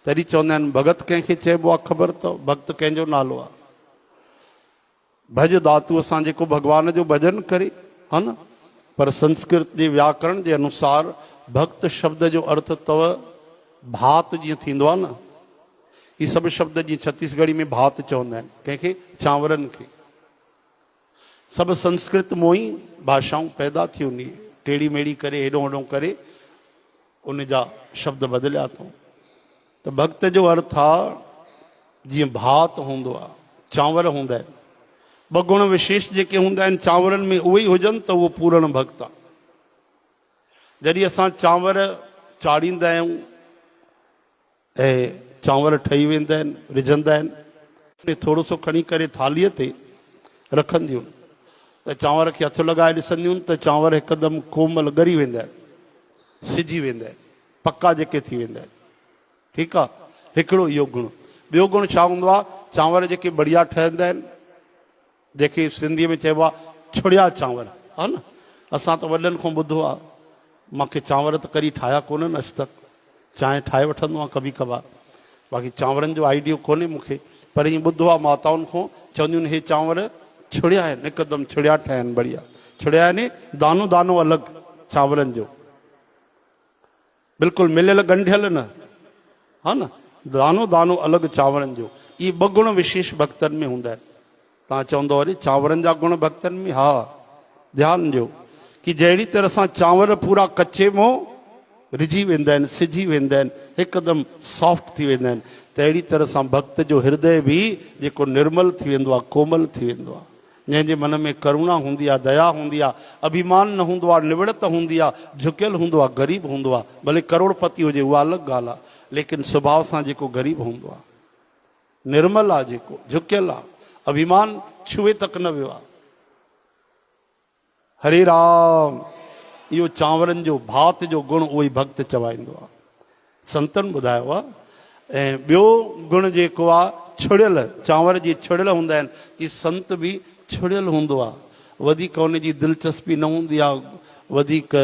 तॾहिं चवंदा आहिनि भगत कंहिंखे चइबो आहे ख़बर अथव? भक्त कंहिंजो नालो आहे? भज धातु सां जेको भगवान जो भजन करे, हा न। पर संस्कृत जे व्याकरण जे अनुसार भक्त शब्द जो अर्थ अथव भात, जीअं थींदो आहे न। ही सभु शब्द जीअं छत्तीसगढ़ी में भात चवंदा आहिनि कंहिंखे, चांवरनि खे। सभु संस्कृत मों ई भाषाऊं पैदा थियूं, उन टेड़ी मेड़ी करे हेॾो होॾो करे उन जा शब्द बदिलिया अथऊं। त भक्त जो अर्थ आहे जीअं भात हूंदो आहे, चांवर हूंदा आहिनि। ॿ गुण विशेष जेके हूंदा आहिनि चांवरनि में उहे ई हुजनि त उहो पूर्ण भक्त आहे। जॾहिं असां चांवर चाढ़ींदा आहियूं ऐं चांवर ठही वेंदा आहिनि, रिझंदा आहिनि, थोरो सो खणी करे थालीअ ते रखंदियूं त चांवर खे हथु लॻाए ॾिसंदियूं त चांवर हिकदमि कोमल ॻरी वेंदा आहिनि, सिजी वेंदा आहिनि, पका जेके थी वेंदा आहिनि। ठीकु आहे, हिकिड़ो इहो गुण। ॿियो गुण छा हूंदो आहे? चांवर जेके बढ़िया ठहंदा आहिनि, जेके सिंधीअ में चइबो आहे छुड़िया चांवर, हा न। असां त वॾनि खां ॿुधो आहे, मूंखे चांवर त कॾहिं ठाहिया कोन्हनि अॼु तक। चांहि ठाहे वठंदो आहियां कभी कभार, बाक़ी चांवरनि जो आइडियो कोन्हे मूंखे। पर ईअं ॿुधो आहे माताउनि खां, चवंदियूं आहिनि हे चांवर छुड़िया आहिनि, हिकदमि छुड़िया ठहिया आहिनि, बढ़िया छुड़िया आहिनि, दानो दानो अलॻि चांवरनि जो, बिल्कुलु मिलियल ॻंढियल न, हा न, दानो दानो अलॻि चांवरनि जो। इहे ॿ गुण विशेष भक्तनि में हूंदा आहिनि। तव्हां चवंदव वरी चांवरनि जा गुण भक्तनि में? हा, ध्यानु ॾियो कि जहिड़ी तरह सां चांवर पूरा कचे मों रिझी वेंदा आहिनि, सिजी वेंदा आहिनि, हिकदमि सॉफ्ट थी वेंदा आहिनि, तहिड़ी तरह सां भक्त जो हृदय बि जेको निर्मल थी वेंदो आहे, कोमल थी वेंदो आहे। जंहिंजे मन में करुणा हूंदी आहे, दया हूंदी आहे, अभिमान न हूंदो आहे, निवड़त हूंदी आहे, झुकियल हूंदो आहे, ग़रीब हूंदो आहे। भले करोड़पति हुजे उहा अलॻि ॻाल्हि आहे, लेकिन स्वभाव सां जेको ग़रीब हूंदो आहे, निर्मल आहे, जेको झुकियल आहे, अभिमान छुए तक न वियो आहे। हरे राम। इहो चांवरनि जो भात जो गुण उहो ई भक्त चवाईंदो आहे, संतनि ॿुधायो आहे। ऐं ॿियो गुण जेको आहे छुड़ियल, चांवर जीअं छुड़ियल हूंदा आहिनि, तीअं संत बि छुड़ियल हूंदो आहे। वधीक उन जी दिलचस्पी न हूंदी आहे, वधीक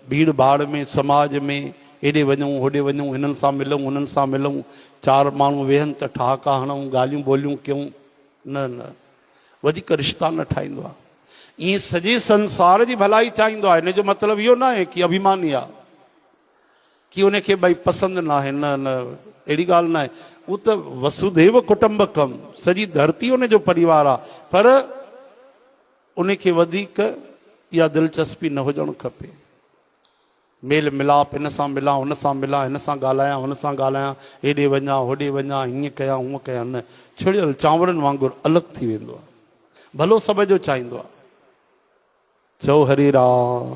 भीड़ भाड़ में, समाज में हेॾे वञूं होॾे वञूं, हिननि सां मिलूं हुननि सां मिलूं, चारि माण्हू वेहनि त ठहाका हणूं, ॻाल्हियूं ॿोलियूं कयूं, न न, वधीक रिश्ता न ठाहींदो आहे। ईअं सॼे संसार जी भलाई चाहींदो आहे। हिन जो मतिलबु इहो न आहे कि अभिमानी आहे, कि उनखे भई पसंदि न आहे, न न, अहिड़ी ॻाल्हि न आहे। उहो त वसुदेव कुटुंबकम, सॼी धरती उनजो परिवार आहे, पर उनखे वधीक इहा दिलचस्पी न हुजणु खपे। मेल मिलाप, हिन सां मिलां हुन सां मिलां, हिन सां ॻाल्हायां हुन सां ॻाल्हायां, हेॾे वञा होॾे वञा, हीअं कयां हूअं कयां, न, छुड़ियल चांवरनि वांगुरु अलॻि थी वेंदो आहे, भलो सभ जो चाहींदो आहे। चओ हरे राम।